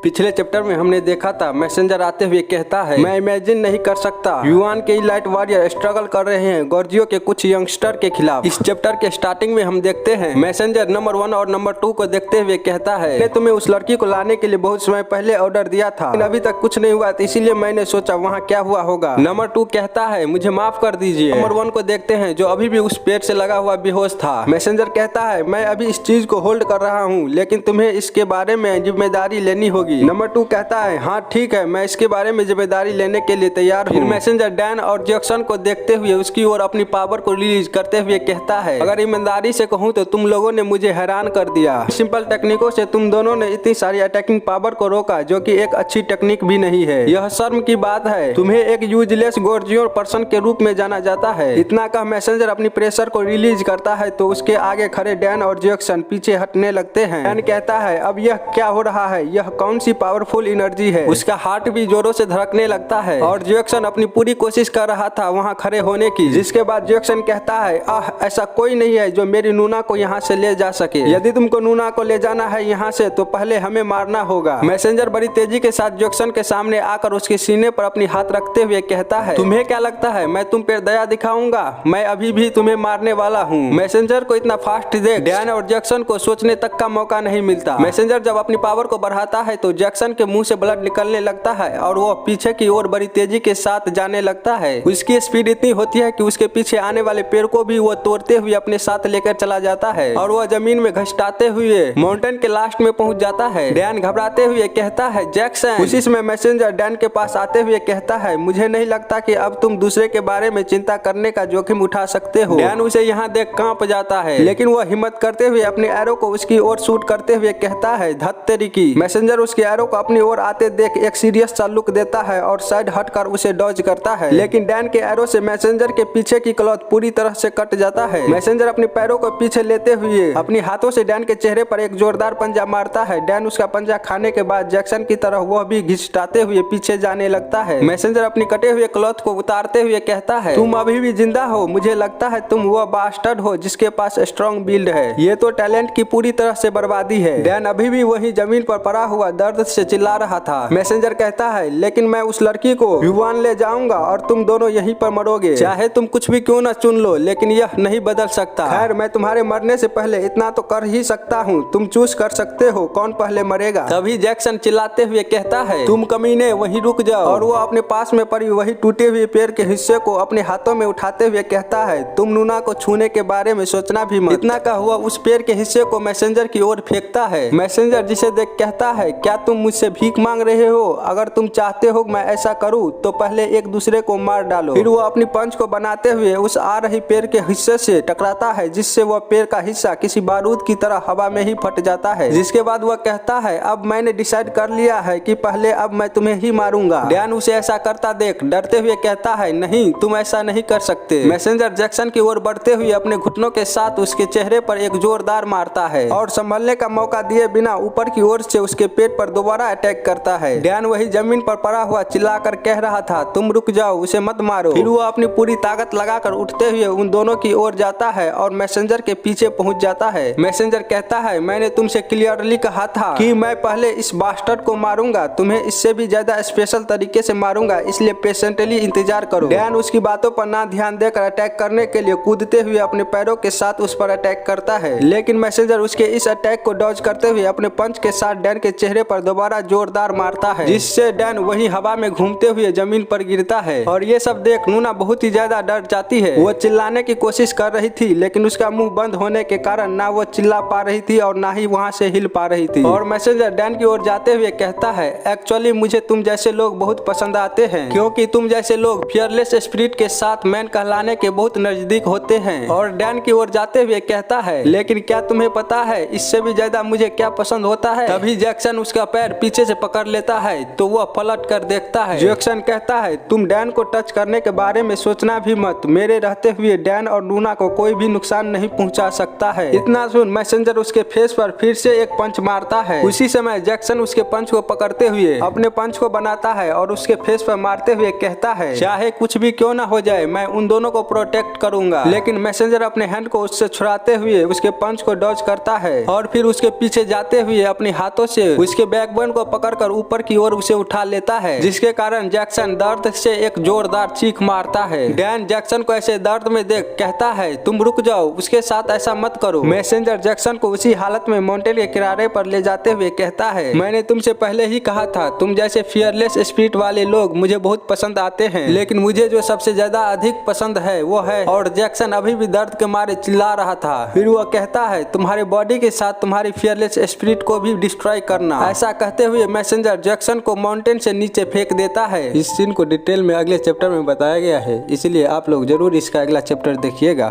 पिछले चैप्टर में हमने देखा था मैसेंजर आते हुए कहता है मैं इमेजिन नहीं कर सकता युवान के इलाइट वॉरियर स्ट्रगल कर रहे हैं गोर्जियो के कुछ यंगस्टर के खिलाफ। इस चैप्टर के स्टार्टिंग में हम देखते हैं मैसेंजर नंबर 1 और नंबर 2 को देखते हुए कहता है मैंने तुम्हें उस लड़की को लाने के लिए बहुत समय पहले ऑर्डर दिया था लेकिन अभी तक कुछ नहीं हुआ तो इसीलिए मैंने सोचा वहाँ क्या हुआ होगा। नंबर 2 कहता है मुझे माफ कर दीजिए। नंबर 1 को देखते हैं जो अभी भी उस पेड़ से लगा हुआ बेहोश था। मैसेंजर कहता है मैं अभी इस चीज को होल्ड कर रहा हूँ लेकिन तुम्हें इसके बारे में जिम्मेदारी लेनी होगी। नंबर 2 कहता है हाँ ठीक है मैं इसके बारे में जिम्मेदारी लेने के लिए तैयार हूँ। फिर मैसेंजर डैन और जैक्सन को देखते हुए उसकी ओर अपनी पावर को रिलीज करते हुए कहता है अगर ईमानदारी से कहूँ तो तुम लोगों ने मुझे हैरान कर दिया। सिंपल टेक्निकों से तुम दोनों ने इतनी सारी अटैकिंग पावर को रोका जो कि एक अच्छी टेक्निक भी नहीं है। यह शर्म की बात है तुम्हें एक यूजलेस गोर्जियो पर्सन के रूप में जाना जाता है। इतना कह मैसेंजर अपनी प्रेशर को रिलीज करता है तो उसके आगे खड़े डैन और जैक्सन पीछे हटने लगते हैं। डैन कहता है अब यह क्या हो रहा है यह कौन सी पावरफुल एनर्जी है। उसका हार्ट भी जोरों से धड़कने लगता है और जैक्सन अपनी पूरी कोशिश कर रहा था वहाँ खड़े होने की। जिसके बाद जैक्सन कहता है ऐसा कोई नहीं है जो मेरी नूना को यहाँ से ले जा सके। यदि तुमको नूना को ले जाना है यहाँ से तो पहले हमें मारना होगा। मैसेंजर बड़ी तेजी के साथ जैक्सन के सामने आकर उसके सीने पर अपनी हाथ रखते हुए कहता है तुम्हें क्या लगता है मैं तुम पर दया दिखाऊंगा? मैं अभी भी तुम्हें मारने वाला हूँ। मैसेंजर को इतना फास्ट देख डैन और जैक्सन को सोचने तक का मौका नहीं मिलता। मैसेंजर जब अपनी पावर को बढ़ाता है तो जैक्सन के मुंह से ब्लड निकलने लगता है और वो पीछे की ओर बड़ी तेजी के साथ जाने लगता है। उसकी स्पीड इतनी होती है कि उसके पीछे आने वाले पेड़ को भी वो तोड़ते हुए अपने साथ लेकर चला जाता है और वह जमीन में घसटाते हुए माउंटेन के लास्ट में पहुंच जाता है। डैन घबराते हुए कहता है जैक्सन। उसी समय मैसेंजर डैन के पास आते हुए कहता है मुझे नहीं लगता कि अब तुम दूसरे के बारे में चिंता करने का जोखिम उठा सकते हो। डैन उसे यहाँ देख कांप जाता है लेकिन वह हिम्मत करते हुए अपने एरो को उसकी ओर शूट करते हुए कहता है धत तेरी की। मैसेंजर उसके एरो को अपनी ओर आते देख एक सीरियस सा लुक देता है और साइड हटकर उसे डॉज करता है लेकिन डैन के एरो से मैसेंजर के पीछे की क्लॉथ पूरी तरह से कट जाता है। मैसेंजर अपने पैरों को पीछे लेते हुए अपनी हाथों से डैन के चेहरे पर एक जोरदार पंजा मारता है। डैन उसका पंजा खाने के बाद जैक्सन की तरह वह भी घिसटाते हुए पीछे जाने लगता है। मैसेंजर अपनी कटे हुए क्लॉथ को उतारते हुए कहता है तुम अभी भी जिंदा हो। मुझे लगता है तुम वह बास्टर्ड हो जिसके पास स्ट्रॉन्ग बिल्ड है। ये तो टैलेंट की पूरी तरह से बर्बादी है। डैन अभी भी वही जमीन पर पड़ा हुआ दर्द से चिल्ला रहा था। मैसेंजर कहता है लेकिन मैं उस लड़की को युवान ले जाऊंगा और तुम दोनों यहीं पर मरोगे। चाहे तुम कुछ भी क्यों न चुन लो लेकिन यह नहीं बदल सकता। खैर मैं तुम्हारे मरने से पहले इतना तो कर ही सकता हूँ। तुम चूज कर सकते हो कौन पहले मरेगा। तभी जैक्सन चिल्लाते हुए कहता है तुम कमीने वहीं रुक जाओ और वो अपने पास में पड़ी वही टूटे हुए पेड़ के हिस्से को अपने हाथों में उठाते हुए कहता है तुम नूना को छूने के बारे में सोचना भी मत। इतना का हुआ उस पेड़ के हिस्से को मैसेंजर की ओर फेंकता है। मैसेंजर जिसे देख कहता है क्या तुम मुझसे भीख मांग रहे हो? अगर तुम चाहते हो मैं ऐसा करूँ तो पहले एक दूसरे को मार डालो। फिर वो अपनी पंच को बनाते हुए उस आ रही पेड़ के हिस्से से टकराता है जिससे वह पेड़ का हिस्सा किसी बारूद की तरह हवा में ही फट जाता है। जिसके बाद वह कहता है अब मैंने डिसाइड कर लिया है कि पहले अब मैं तुम्हें ही मारूंगा। डैन उसे ऐसा करता देख डरते हुए कहता है नहीं तुम ऐसा नहीं कर सकते। मैसेंजर जैक्सन की ओर बढ़ते हुए अपने घुटनों के साथ उसके चेहरे पर एक जोरदार मारता है और संभलने का मौका दिए बिना ऊपर की ओर से उसके पेट पर दोबारा अटैक करता है। डैन वही जमीन पर पड़ा हुआ चिल्लाकर कह रहा था तुम रुक जाओ उसे मत मारो। फिर वो अपनी पूरी ताकत लगाकर उठते हुए उन दोनों की ओर जाता है और मैसेंजर के पीछे पहुंच जाता है। मैसेंजर कहता है मैंने तुमसे क्लियरली कहा था कि मैं पहले इस बास्टर्ड को मारूंगा। तुम्हें इससे भी ज्यादा स्पेशल तरीके से मारूंगा इसलिए पेशेंटली इंतजार करो। डैन उसकी बातों पर ना ध्यान देकर अटैक करने के लिए कूदते हुए अपने पैरों के साथ उस पर अटैक करता है लेकिन मैसेंजर उसके इस अटैक को डॉज करते हुए अपने पंच के साथ डैन के चेहरे पर दोबारा जोरदार मारता है जिससे डैन वही हवा में घूमते हुए जमीन पर गिरता है। और ये सब देख नूना बहुत ही ज्यादा डर जाती है। वो चिल्लाने की कोशिश कर रही थी लेकिन उसका मुंह बंद होने के कारण ना वो चिल्ला पा रही थी और ना ही वहाँ से हिल पा रही थी। और मैसेंजर डैन की ओर जाते हुए कहता है एक्चुअली मुझे तुम जैसे लोग बहुत पसंद आते हैं क्योंकि तुम जैसे लोग फियरलेस स्पिरिट के साथ मैन कहलाने के बहुत नजदीक होते हैं। और डैन की ओर जाते हुए कहता है लेकिन क्या तुम्हें पता है इससे भी ज्यादा मुझे क्या पसंद होता है? तभी जैक्सन उसका पैर पीछे से पकड़ लेता है तो वह पलट कर देखता है। जैक्सन कहता है तुम डैन को टच करने के बारे में सोचना भी मत। मेरे रहते हुए डैन और नूना को कोई भी नुकसान नहीं पहुंचा सकता है। इतना सुन मैसेंजर उसके फेस पर फिर से एक पंच मारता है। उसी समय जैक्सन उसके पंच को पकड़ते हुए अपने पंच को बनाता है और उसके फेस पर मारते हुए कहता है चाहे कुछ भी क्यों ना हो जाए मैं उन दोनों को प्रोटेक्ट करूंगा। लेकिन मैसेंजर अपने हैंड को उससे छुड़ाते हुए उसके पंच को डॉज करता है और फिर उसके पीछे जाते हुए अपने हाथों से उसके बैकबोन को पकड़कर ऊपर की ओर उसे उठा लेता है, जिसके कारण जैक्सन दर्द से एक जोरदार चीख मारता है। डैन जैक्सन को ऐसे दर्द में देख कहता है, तुम रुक जाओ, उसके साथ ऐसा मत करो। मैसेंजर जैक्सन को उसी हालत में माउंटेन के किनारे पर ले जाते हुए कहता है, मैंने तुमसे पहले ही कहा था, तुम जैसे फियरलेस स्पिरिट वाले लोग मुझे बहुत पसंद आते हैं, लेकिन मुझे जो सबसे ज्यादा अधिक पसंद है वो है। और जैक्सन अभी भी दर्द के मारे चिल्ला रहा था। फिर वो कहता है, तुम्हारे बॉडी के साथ तुम्हारी फियरलेस स्पिरिट को भी डिस्ट्रॉय करना। ऐसा कहते हुए मैसेंजर जैक्सन को माउंटेन से नीचे फेंक देता है। इस सीन को डिटेल में अगले चैप्टर में बताया गया है, इसलिए आप लोग जरूर इसका अगला चैप्टर देखिएगा।